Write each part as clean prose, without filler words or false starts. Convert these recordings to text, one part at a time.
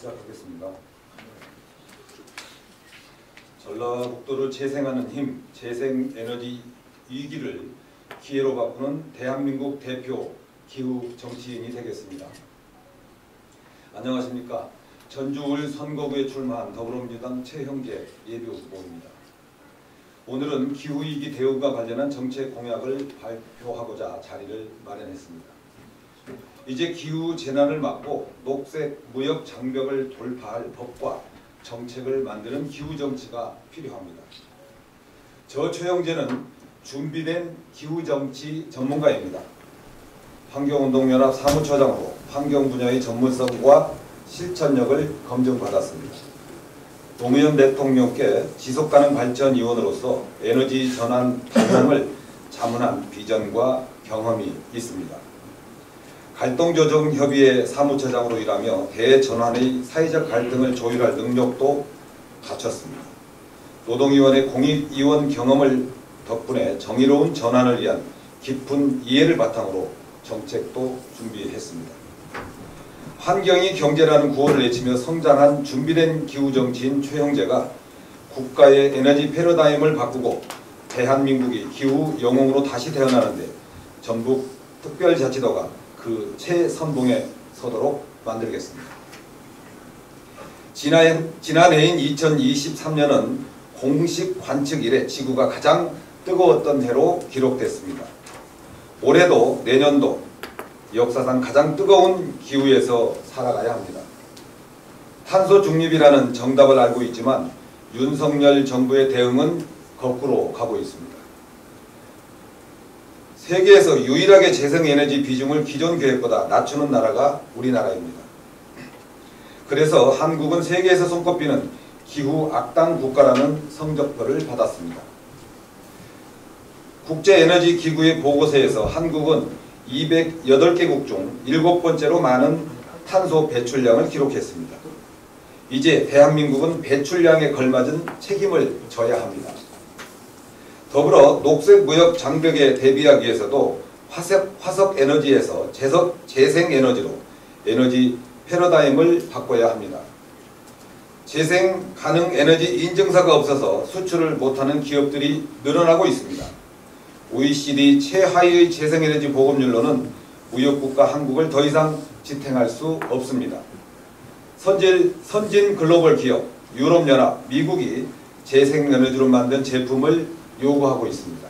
시작하겠습니다. 전라북도를 재생하는 힘, 재생에너지 위기를 기회로 바꾸는 대한민국 대표 기후 정치인이 되겠습니다. 안녕하십니까. 전주울 선거구에 출마한 더불어민주당 최형재 예비후보입니다. 오늘은 기후위기 대응과 관련한 정책 공약을 발표하고자 자리를 마련했습니다. 이제 기후 재난을 막고 녹색 무역 장벽을 돌파할 법과 정책을 만드는 기후 정치가 필요합니다. 저 최형재는 준비된 기후 정치 전문가입니다. 환경운동연합 사무처장으로 환경 분야의 전문성과 실천력을 검증받았습니다. 노무현 대통령께 지속가능 발전 위원으로서 에너지 전환 발전을 자문한 비전과 경험이 있습니다. 갈등조정협의회 사무처장으로 일하며 대전환의 사회적 갈등을 조율할 능력도 갖췄습니다. 노동위원회 공익위원 경험을 덕분에 정의로운 전환을 위한 깊은 이해를 바탕으로 정책도 준비했습니다. 환경이 경제라는 구호를 외치며 성장한 준비된 기후정치인 최형재가 국가의 에너지 패러다임을 바꾸고 대한민국이 기후 영웅으로 다시 태어나는데 전북 특별자치도가 그 최선봉에 서도록 만들겠습니다. 지난해인 2023년은 공식 관측 이래 지구가 가장 뜨거웠던 해로 기록됐습니다. 올해도 내년도 역사상 가장 뜨거운 기후에서 살아가야 합니다. 탄소 중립이라는 정답을 알고 있지만 윤석열 정부의 대응은 거꾸로 가고 있습니다. 세계에서 유일하게 재생에너지 비중을 기존 계획보다 낮추는 나라가 우리나라입니다. 그래서 한국은 세계에서 손꼽히는 기후 악당 국가라는 성적표를 받았습니다. 국제에너지기구의 보고서에서 한국은 208개국 중 7번째로 많은 탄소 배출량을 기록했습니다. 이제 대한민국은 배출량에 걸맞은 책임을 져야 합니다. 더불어 녹색 무역 장벽에 대비하기 위해서도 화석 에너지에서 재생 에너지로 에너지 패러다임을 바꿔야 합니다. 재생 가능 에너지 인증서가 없어서 수출을 못하는 기업들이 늘어나고 있습니다. OECD 최하위의 재생에너지 보급률로는 무역국가 한국을 더 이상 지탱할 수 없습니다. 선진 글로벌 기업, 유럽연합, 미국이 재생에너지로 만든 제품을 요구하고 있습니다.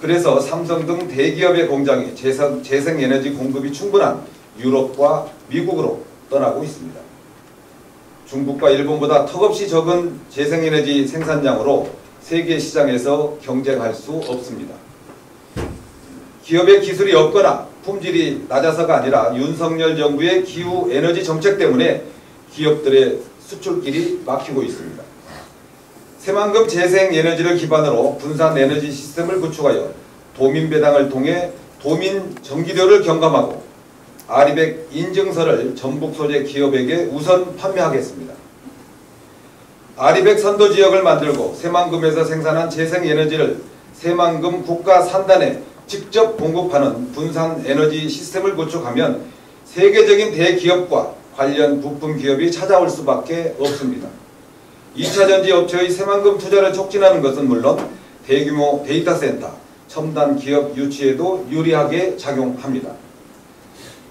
그래서 삼성 등 대기업의 공장이 재생에너지 공급이 충분한 유럽과 미국으로 떠나고 있습니다. 중국과 일본보다 턱없이 적은 재생에너지 생산량으로 세계 시장에서 경쟁할 수 없습니다. 기업의 기술이 없거나 품질이 낮아서가 아니라 윤석열 정부의 기후 에너지 정책 때문에 기업들의 수출길이 막히고 있습니다. 새만금 재생에너지를 기반으로 분산 에너지 시스템을 구축하여 도민 배당을 통해 도민 전기료를 경감하고 아리백 인증서를 전북 소재 기업에게 우선 판매하겠습니다. 아리백 선도지역을 만들고 새만금에서 생산한 재생에너지를 새만금 국가산단에 직접 공급하는 분산에너지 시스템을 구축하면 세계적인 대기업과 관련 부품 기업이 찾아올 수밖에 없습니다. 2차전지 업체의 새만금 투자를 촉진하는 것은 물론 대규모 데이터센터, 첨단 기업 유치에도 유리하게 작용합니다.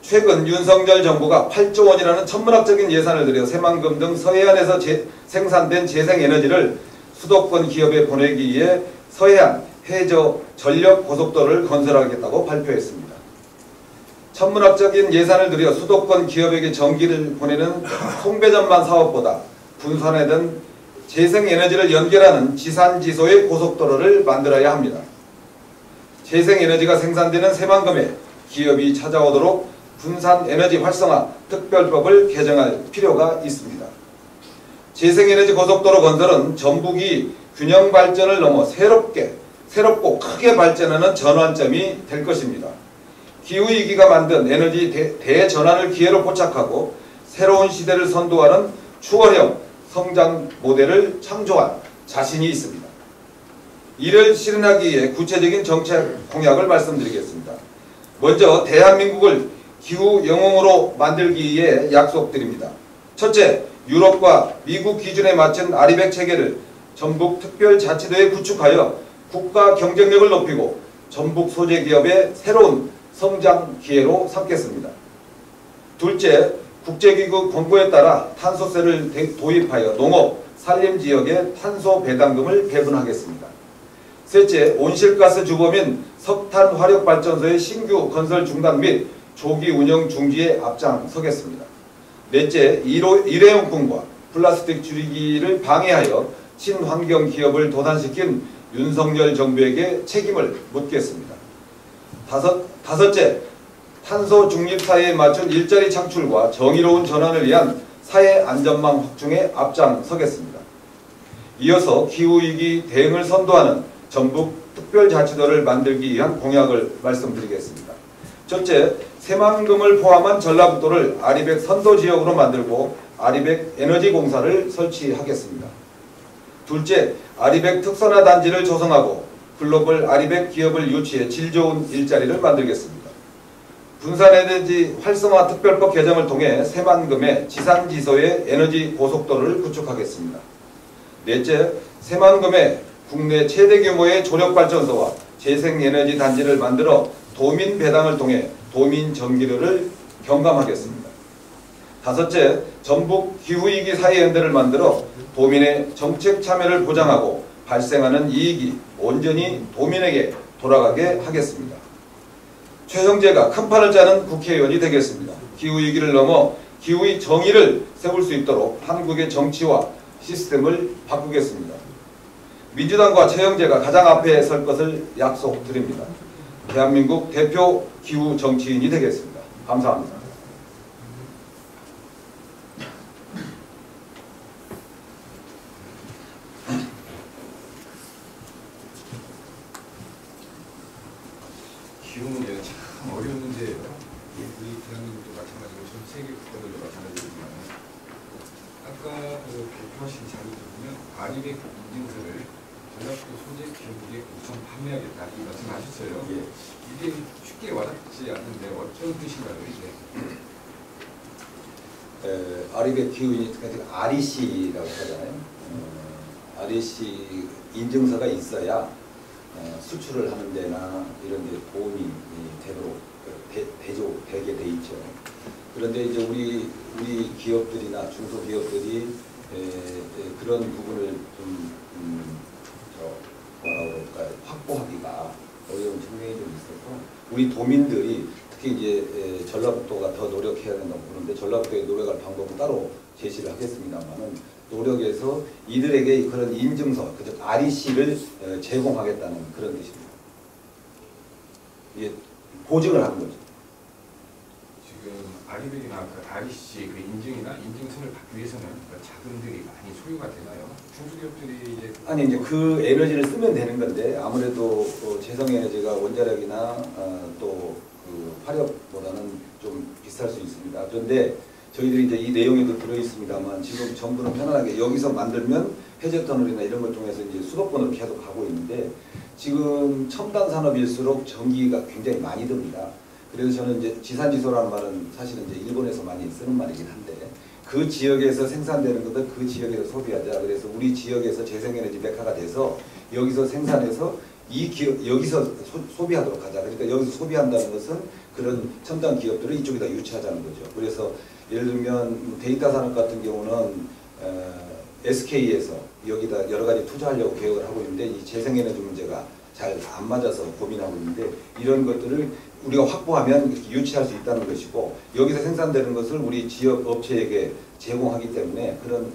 최근 윤석열 정부가 8조 원이라는 천문학적인 예산을 들여 새만금 등 서해안에서 생산된 재생에너지를 수도권 기업에 보내기 위해 서해안 해저 전력 고속도로를 건설하겠다고 발표했습니다. 천문학적인 예산을 들여 수도권 기업에게 전기를 보내는 송배전만 사업보다 분산해둔 재생에너지를 연결하는 지산지소의 고속도로를 만들어야 합니다. 재생에너지가 생산되는 새만금에 기업이 찾아오도록 분산에너지 활성화 특별법을 개정할 필요가 있습니다. 재생에너지 고속도로 건설은 전북이 균형 발전을 넘어 새롭고 크게 발전하는 전환점이 될 것입니다. 기후위기가 만든 에너지 대전환을 기회로 포착하고 새로운 시대를 선도하는 추월형 성장 모델을 창조할 자신이 있습니다. 이를 실현하기 위해 구체적인 정책 공약을 말씀드리겠습니다. 먼저 대한민국을 기후 영웅으로 만들기 위해 약속드립니다. 첫째, 유럽과 미국 기준에 맞춘 아리백 체계를 전북 특별자치도에 구축하여 국가 경쟁력을 높이고 전북 소재 기업의 새로운 성장 기회로 삼겠습니다. 둘째, 국제기구 권고에 따라 탄소세를 도입하여 농업, 산림지역에 탄소 배당금을 배분하겠습니다. 셋째, 온실가스 주범인 석탄 화력발전소의 신규 건설 중단 및 조기 운영 중지에 앞장서겠습니다. 넷째, 일회용품과 플라스틱 줄이기를 방해하여 친환경 기업을 도산시킨 윤석열 정부에게 책임을 묻겠습니다. 다섯째, 탄소 중립 사회에 맞춘 일자리 창출과 정의로운 전환을 위한 사회 안전망 확충에 앞장서겠습니다. 이어서 기후위기 대응을 선도하는 전북 특별자치도를 만들기 위한 공약을 말씀드리겠습니다. 첫째, 새만금을 포함한 전라북도를 아리백 선도지역으로 만들고 아리백 에너지공사를 설치하겠습니다. 둘째, 아리백 특선화 단지를 조성하고 글로벌 아리백 기업을 유치해 질 좋은 일자리를 만들겠습니다. 분산에너지 활성화 특별법 개정을 통해 새만금의 지산지소의 에너지 고속도로를 구축하겠습니다. 넷째, 새만금의 국내 최대 규모의 조력발전소와 재생에너지 단지를 만들어 도민 배당을 통해 도민 전기료를 경감하겠습니다. 다섯째, 전북 기후위기 사회연대를 만들어 도민의 정책 참여를 보장하고 발생하는 이익이 온전히 도민에게 돌아가게 하겠습니다. 최형제가 큰 판을 짜는 국회의원이 되겠습니다. 기후위기를 넘어 기후의 정의를 세울 수 있도록 한국의 정치와 시스템을 바꾸겠습니다. 민주당과 최형제가 가장 앞에 설 것을 약속드립니다. 대한민국 대표 기후 정치인이 되겠습니다. 감사합니다. 기후 문제는 참 어려운 문제예요. 우리 대한민국도 마찬가지고 전 세계 국가들도 마찬가지지만 아까 발표하신 자료를 보면 아리백 인증서를 전라북도 소재 기업에게 우선 판매하겠다 이 말씀하셨어요. 예. 이게 쉽게 와닿지 않는데 어떤 뜻인가요? 이게? 아리백 기후인이 REC라고 하잖아요. REC 인증서가 있어야 수출을 하는 데나 이런 데 도움이 되도록 되게 돼 있죠. 그런데 이제 우리 기업들이나 중소기업들이 그런 부분을 좀 확보하기가 어려운 측면이 좀 있어서 우리 도민들이 특히 이제 전라북도가 더 노력해야 된다고 보는데 전라북도에 노력할 방법은 따로 제시를 하겠습니다만은 노력해서 이들에게 그런 인증서, 즉 REC를 제공하겠다는 그런 뜻입니다. 이게 보증을 하는 거죠. 지금 아리백이나 그 REC 그 인증이나 인증서를 받기 위해서는 자금들이 많이 소요가 되나요? 중소기업들이 이제 아니 이제 그 에너지를 쓰면 되는 건데 아무래도 재생에너지가 원자력이나 또 그 화력보다는 좀 비쌀 수 있습니다. 그런데 저희들이 이제 이 내용에도 들어 있습니다만 지금 정부는 편안하게 여기서 만들면 해저 터널이나 이런 걸 통해서 이제 수도권으로 계속 가고 있는데 지금 첨단 산업일수록 전기가 굉장히 많이 듭니다. 그래서 저는 이제 지산지소라는 말은 사실은 이제 일본에서 많이 쓰는 말이긴 한데 그 지역에서 생산되는 것을 그 지역에서 소비하자. 그래서 우리 지역에서 재생에너지 메카가 돼서 여기서 생산해서 이 기업 여기서 소비하도록 하자. 그러니까 여기서 소비한다는 것은 그런 첨단 기업들을 이쪽에다 유치하자는 거죠. 그래서 예를 들면 데이터 산업 같은 경우는 SK에서 여기다 여러 가지 투자하려고 계획을 하고 있는데 이 재생에너지 문제가 잘 안 맞아서 고민하고 있는데 이런 것들을 우리가 확보하면 유치할 수 있다는 것이고 여기서 생산되는 것을 우리 지역 업체에게 제공하기 때문에 그런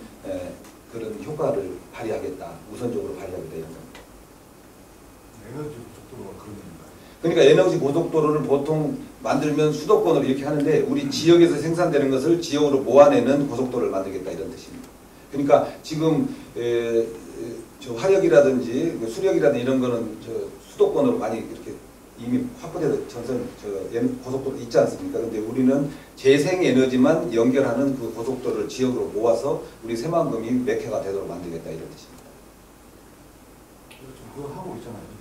효과를 발휘하겠다. 우선적으로 발휘하겠다 이런 겁니다. 에너지 고속도로가 그런 건가요? 그러니까 에너지 고속도로를 보통 만들면 수도권으로 이렇게 하는데 우리 지역에서 생산되는 것을 지역으로 모아내는 고속도로를 만들겠다 이런 뜻입니다. 그러니까 지금 저 화력이라든지 수력이라든지 이런 거는 저 수도권으로 많이 이렇게 이미 확보돼서 전선 고속도로 있지 않습니까? 근데 우리는 재생에너지만 연결하는 그 고속도로를 지역으로 모아서 우리 새만금이 메카가 되도록 만들겠다 이런 뜻입니다. 그거 하고 있잖아요.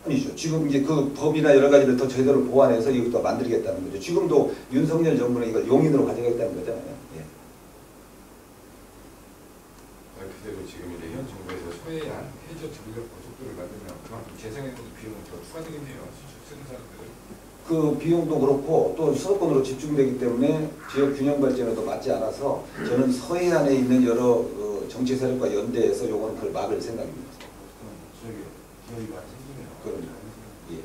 아니죠. 지금 이제 그 법이나 여러 가지를 더 제대로 보완해서 이것도 만들겠다는 거죠. 지금도 윤석열 정부는 이걸 용인으로 가져가겠다는 거잖아요. 예. 최대한 해저 전력 고속도로를 만들면 그만큼 재생에너지 비용은 더 추가되겠네요. 쓰는 사람들은. 그 비용도 그렇고 또 수도권으로 집중되기 때문에 지역 균형 발전에도 맞지 않아서 저는 서해안에 있는 여러 정치 세력과 연대해서 요거는 그걸 막을 생각입니다. 저기 기업이 많이 생기네요. 그럼요. 예.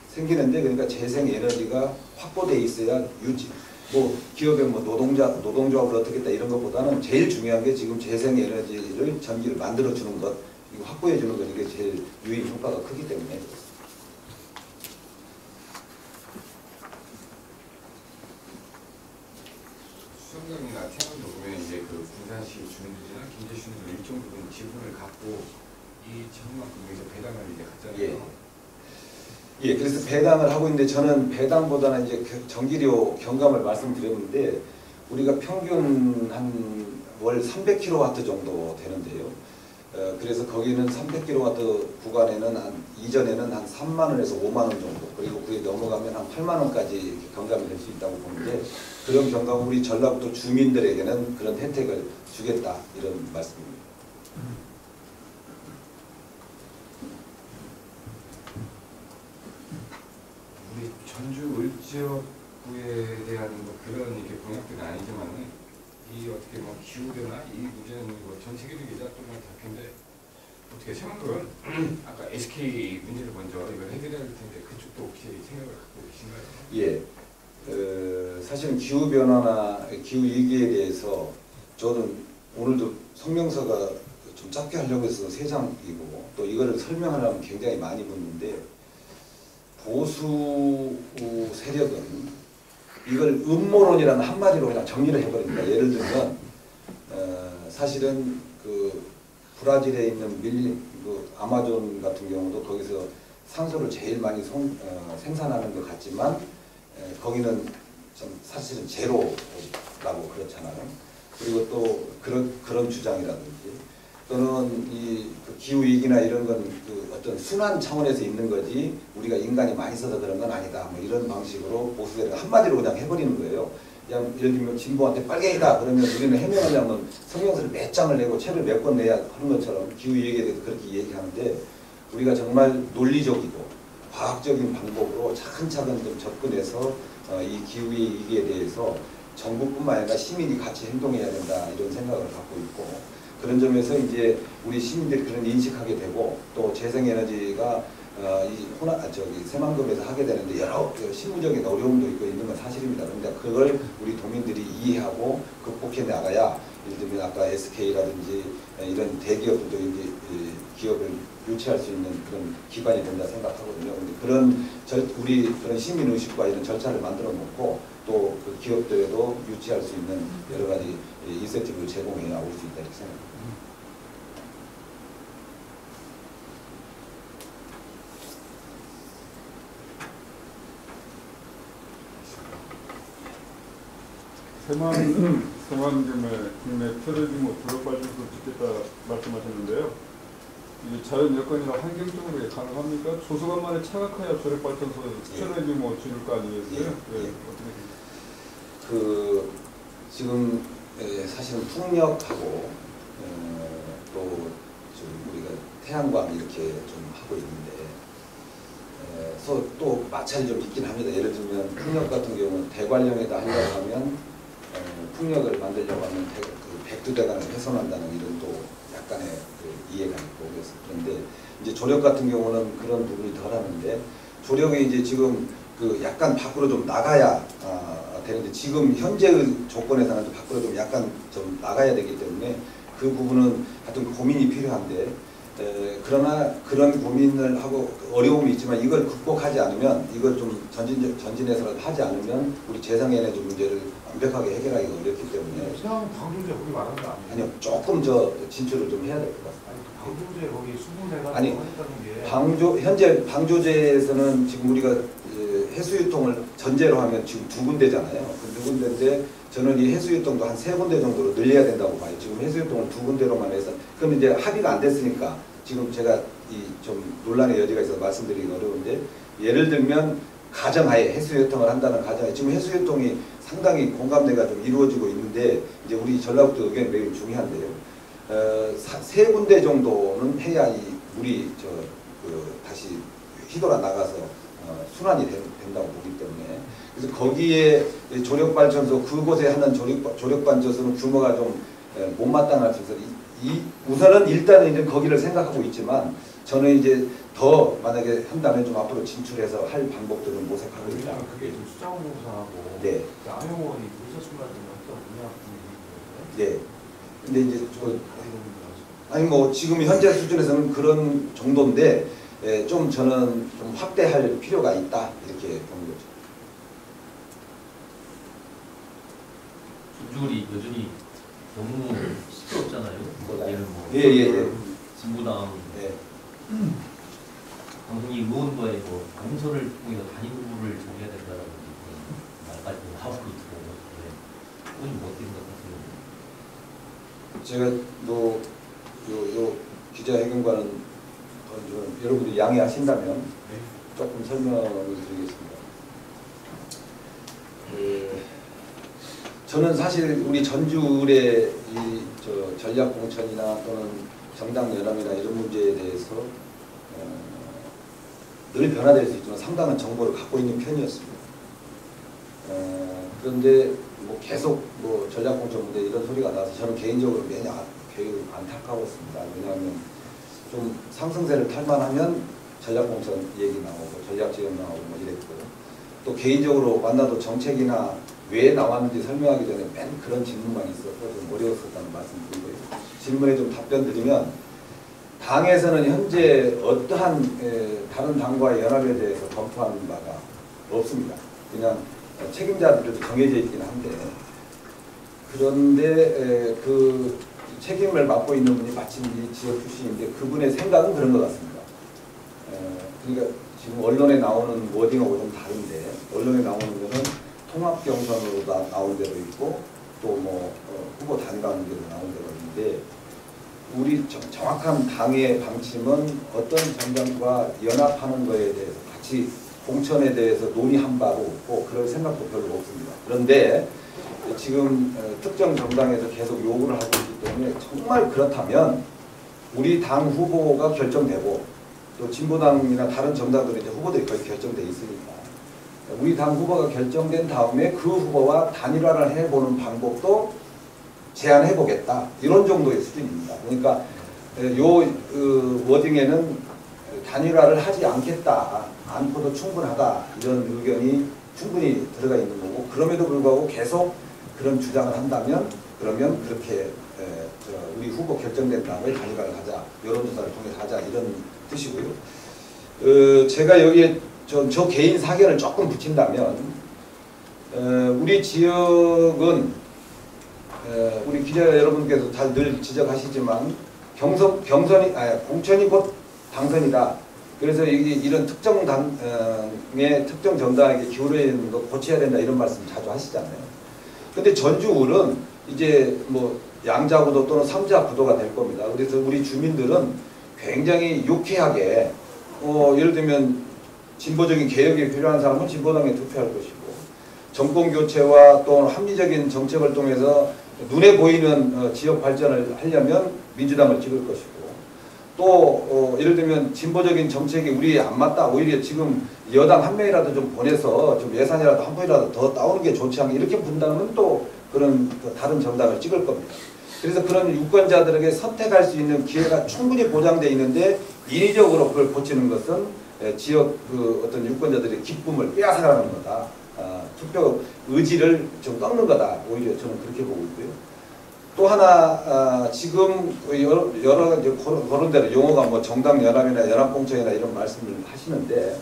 생기는데 그러니까 재생 에너지가 확보돼 있어야 유지. 뭐 기업의 뭐 노동조합을 어떻게 했다 이런 것보다는 제일 중요한 게 지금 재생 에너지를 전기를 만들어 주는 것, 이거 확보해 주는 것, 이게 제일 유인 효과가 크기 때문에. 수영강이나 태안도 보면 이제 그 군산시 주민들이나 김제 주민들 일정 부분 지분을 갖고 이 지분만큼 여기서 배당을 이제 갖잖아요. 예, 그래서 배당을 하고 있는데 저는 배당보다는 이제 전기료 경감을 말씀드렸는데 우리가 평균 한 월 300kW 정도 되는데요. 그래서 거기는 300kW 구간에는 이전에는 한 3만 원에서 5만 원 정도, 그리고 그게 넘어가면 한 8만 원까지 경감이 될 수 있다고 보는데 그런 경감은 우리 전라북도 주민들에게는 그런 혜택을 주겠다 이런 말씀입니다. 우리 전주 을지역구에 대한 뭐 그런 이렇게 공약들은 아니지만은 이 어떻게 뭐 기후 변화 이 문제는 뭐 전 세계적인 예작동만 잡힌데 어떻게 생각은 아까 SK 문제를 먼저 이걸 해결해야 될 텐데 그쪽도 혹시 생각을 갖고 계신가요? 사실은 기후 변화나 기후 위기에 대해서 저는 오늘도 성명서가 좀 짧게 하려고 해서 3장이고 또 이거를 설명하려면 굉장히 많이 붙는데 보수 세력은 이걸 음모론이라는 한마디로 그냥 정리를 해버립니다. 예를 들면 사실은 그 브라질에 있는 그 아마존 같은 경우도 거기서 산소를 제일 많이 생산하는 것 같지만 거기는 좀 사실은 제로라고 그렇잖아요. 그리고 또 그런 주장이라든지 또는 그 기후 위기나 이런 건 그 어떤 순환 차원에서 있는 거지 우리가 인간이 많이 써서 그런 건 아니다. 뭐 이런 방식으로 보수세력 한마디로 그냥 해버리는 거예요. 그냥 예를 들면 진보한테 빨갱이다 그러면 우리는 해명하려면 성명서를 몇 장을 내고 책을 몇 권 내야 하는 것처럼 기후 위기에 대해서 그렇게 얘기하는데 우리가 정말 논리적이고 과학적인 방법으로 차근차근 좀 접근해서 이 기후 위기에 대해서 정부뿐만 아니라 시민이 같이 행동해야 된다 이런 생각을 갖고 있고 그런 점에서 이제 우리 시민들이 그런 인식하게 되고 또 재생에너지가 새만금에서 하게 되는데 여러 실무적인 어려움도 있고 있는 건 사실입니다. 그런데 그걸 우리 도민들이 이해하고 극복해 나가야 예를 들면 아까 SK라든지 이런 대기업들도 이제 기업을 유치할 수 있는 그런 기반이 된다 생각하거든요. 근데 우리 그런 시민 의식과 이런 절차를 만들어 놓고 또 그 기업들에도 유치할 수 있는 여러 가지 인센티브를 제공해야 올 수 있다 이렇게 생각합니다. 새만금에 국내 최대규모 조력발전소를 짓겠다 말씀하셨는데요. 이 자연 여건이나 환경적으로 이게 가능합니까? 조수간만에 차각하여 조력발전소 최대규모 지을 거 아니겠어요? 어떻게 지금 사실은 풍력하고 또 좀 우리가 태양광 이렇게 좀 하고 있는데 또 마찰이 좀 있긴 합니다. 예를 들면 풍력 같은 경우는 대관령에다 하려고 하면 풍력을 만들려고 하면 백두대간을 훼손한다는 이런 또 약간의 그 이해가 있고 그래서 그런데 이제 조력 같은 경우는 그런 부분이 덜하는데 조력이 이제 지금 그 약간 밖으로 좀 나가야 되는데 지금 현재의 조건에서는 좀 밖으로 좀 약간 좀 나가야 되기 때문에 그 부분은 하여튼 고민이 필요한데 그러나 그런 고민을 하고 어려움이 있지만 이걸 극복하지 않으면 이걸 좀 전진해서라도 하지 않으면 우리 재생에너지 문제를 완벽하게 해결하기가 어렵기 때문에 태양 방조제 거기 말하는 거 아니에요? 아니요 조금 진출을 좀 해야 될 것 같습니다. 아니, 방조제 거기 수분해가지고 아니, 하겠다는 게 현재 방조제에서는 지금 우리가 해수유통을 전제로 하면 지금 2군데잖아요. 그 2군데인데 저는 이 해수유통도 한 3군데 정도로 늘려야 된다고 봐요. 지금 해수유통을 2군데로만 해서 그럼 이제 합의가 안 됐으니까 지금 제가 좀 논란의 여지가 있어서 말씀드리기 어려운데 예를 들면 가정하에 해수유통을 한다는 가정하에 지금 해수유통이 상당히 공감대가 좀 이루어지고 있는데 이제 우리 전라북도 의견이 매우 중요한데요. 세 군데 정도는 해야 이 물이 다시 휘돌아 나가서 순환이 된다고 보기 때문에 그래서 거기에 조력발전소 그곳에 하는 조력발전소는 규모가 좀 못마땅할 수 있어서 우선은 일단은 이제 거기를 생각하고 있지만 저는 이제 더 만약에 한다면 좀 앞으로 진출해서 할 방법들을 모색하고 있다. 왜냐면 그게 지금 수자원공사하고 네. 암용원이 불사출발되면 또 뭐냐 네. 근데 이제 아니 뭐 지금 현재 수준에서는 그런 정도인데 좀 저는 좀 확대할 필요가 있다 이렇게 보는 거죠. 전주울이 여전히 너무 시끄럽잖아요. 예를 뭐 예. 진보당 예. 당선이 의원과의 뭐 공선을 통해서 단일 후보를 정해야 된다라는 그런 말까지 나오고 있더라고요. 그건 뭐 어떻게 생각하세요? 제가 뭐 요 기자회견과는 좀 여러분들이 양해하신다면 조금 설명을 드리겠습니다. 저는 사실 우리 전주의 전략공천이나 또는 정당연합이나 이런 문제에 대해서 늘 변화될 수 있지만 상당한 정보를 갖고 있는 편이었습니다. 그런데 뭐 계속 뭐 전략공천 문제 이런 소리가 나와서 저는 개인적으로 매년 매우 안타까웠습니다. 왜냐하면 좀 상승세를 탈만하면 전략공천 얘기 나오고 전략지원 나오고 뭐 이랬고 또 개인적으로 만나도 정책이나 왜 나왔는지 설명하기 전에 맨 그런 질문만 있어서 좀 어려웠었다는 말씀 드리고요. 질문에 좀 답변 드리면 당에서는 현재 어떠한 다른 당과의 연합에 대해서 검토하는 바가 없습니다. 그냥 책임자들도 정해져 있긴 한데 그런데 그 책임을 맡고 있는 분이 마침 이 지역 출신인데 그분의 생각은 그런 것 같습니다. 그러니까 지금 언론에 나오는 워딩하고 좀 다른데 언론에 나오는 거는 통합 경선으로 나온 데도 있고 또 뭐 후보 단일화하는 데도 나온 데가 있는데 우리 정확한 당의 방침은 어떤 정당과 연합하는 것에 대해서 같이 공천에 대해서 논의한 바도 없고 그럴 생각도 별로 없습니다. 그런데 지금 특정 정당에서 계속 요구를 하고 있기 때문에 정말 그렇다면 우리 당 후보가 결정되고 또 진보당이나 다른 정당들의 이제 후보들이 거의 결정돼 있으니까 우리 당 후보가 결정된 다음에 그 후보와 단일화를 해보는 방법도 제안해보겠다 이런 정도의 수준입니다. 그러니까 워딩에는 단일화를 하지 않겠다 않고도 충분하다 이런 의견이 충분히 들어가 있는 거고 그럼에도 불구하고 계속 그런 주장을 한다면 그러면 그렇게 우리 후보 결정된 다음에 단일화를 하자 여론조사를 통해서 하자 이런 뜻이고요. 제가 여기에 저 개인 사견을 조금 붙인다면 우리 지역은 우리 기자 여러분께서 잘 늘 지적하시지만 공천이 곧 당선이다. 그래서 이런 특정 당의 특정 정당에게 기울어야 되는 거 고쳐야 된다 이런 말씀 자주 하시잖아요. 근데 전주울은 이제 뭐 양자 구도 또는 삼자 구도가 될 겁니다. 그래서 우리 주민들은 굉장히 유쾌하게 예를 들면 진보적인 개혁이 필요한 사람은 진보당에 투표할 것이고 정권 교체와 또 합리적인 정책을 통해서 눈에 보이는 지역 발전을 하려면 민주당을 찍을 것이고 또 예를 들면 진보적인 정책이 우리에 안 맞다 오히려 지금 여당 한 명이라도 좀 보내서 좀 예산이라도 한 번이라도 더 따오는 게 좋지 않게 이렇게 본다면 또 그런 다른 정당을 찍을 겁니다. 그래서 그런 유권자들에게 선택할 수 있는 기회가 충분히 보장되어 있는데 인위적으로 그걸 고치는 것은 지역 어떤 유권자들의 기쁨을 빼앗아가는 거다. 투표 의지를 좀 꺾는 거다. 오히려 저는 그렇게 보고 있고요. 또 하나 지금 여러 거론대로 용어가 뭐 정당 연합이나 연합공천이나 이런 말씀을 하시는데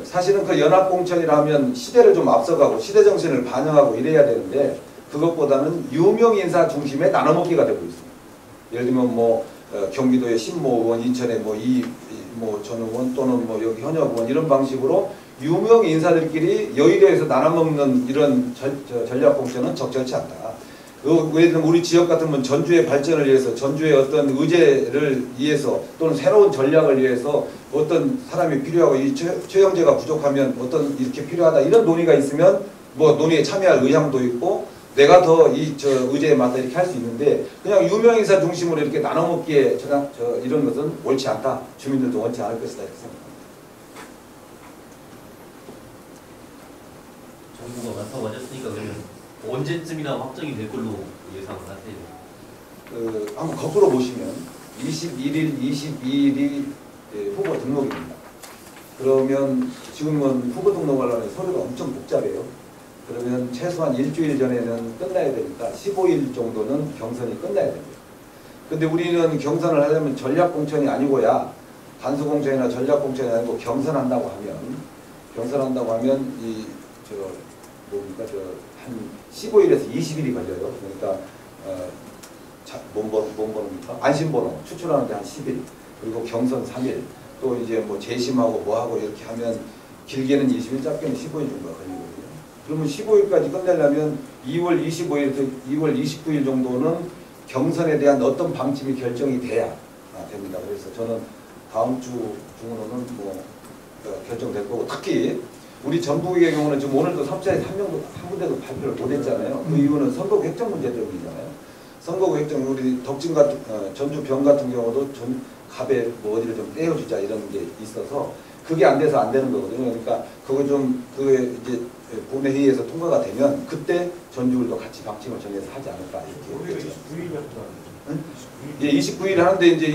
사실은 그 연합공천이라 하면 시대를 좀 앞서가고 시대 정신을 반영하고 이래야 되는데 그것보다는 유명 인사 중심의 나눠먹기가 되고 있습니다. 예를 들면 뭐 경기도의 신모 의원, 인천의 전 의원 또는 뭐 여기 현역 의원 이런 방식으로 유명 인사들끼리 여의도에서 나눠먹는 이런 전략 공천은 적절치 않다. 예를 들면 우리 지역 같으면 전주의 발전을 위해서 전주의 어떤 의제를 위해서 또는 새로운 전략을 위해서 어떤 사람이 필요하고 이 최영재가 부족하면 어떤 이렇게 필요하다 이런 논의가 있으면 뭐 논의에 참여할 의향도 있고 내가 더 이 저 의제에 맞다 이렇게 할 수 있는데 그냥 유명 인사 중심으로 이렇게 나눠 먹기에 이런 것은 옳지 않다. 주민들도 원치 않을 것이다 이렇게 생각합니다. 정부가 맡아맞았으니까 그러면 언제쯤이나 확정이 될 걸로 예상을 하세요? 한번 거꾸로 보시면 21일, 22일이 후보 등록입니다. 그러면 지금은 후보 등록하려면 서류가 엄청 복잡해요. 그러면 최소한 일주일 전에는 끝나야 되니까 15일 정도는 경선이 끝나야 됩니다. 근데 우리는 경선을 하려면 전략공천이 아니고야 단수공천이나 전략공천이 아니고 경선한다고 하면 한 15일에서 20일이 걸려요. 그러니까 뭔번입니까? 안심번호 추출하는데 한 10일, 그리고 경선 3일, 또 이제 뭐 재심하고 뭐하고 이렇게 하면 길게는 20일, 짧게는 15일 정도가 걸리거든요. 그러면 15일까지 끝내려면 2월 25일에서 2월 29일 정도는 경선에 대한 어떤 방침이 결정이 돼야 됩니다. 그래서 저는 다음 주 중으로는 결정될 거고, 특히 우리 전북의 경우는 지금 오늘도 3차에서 한 군데도 발표를 못했잖아요. 그 이유는 선거구 획정 문제 때문이잖아요. 선거구 획정, 우리 덕진 같은 전주 병 같은 경우도 갑에 뭐 어디를 좀 떼어주자 이런 게 있어서 그게 안 돼서 안 되는 거거든요. 그러니까 그게 이제 본회의에서 통과가 되면 그때 전주을도 같이 방침을 정해서 하지 않을까 이렇게. 올해 29일이었잖아요. 예, 29일 하는데 이제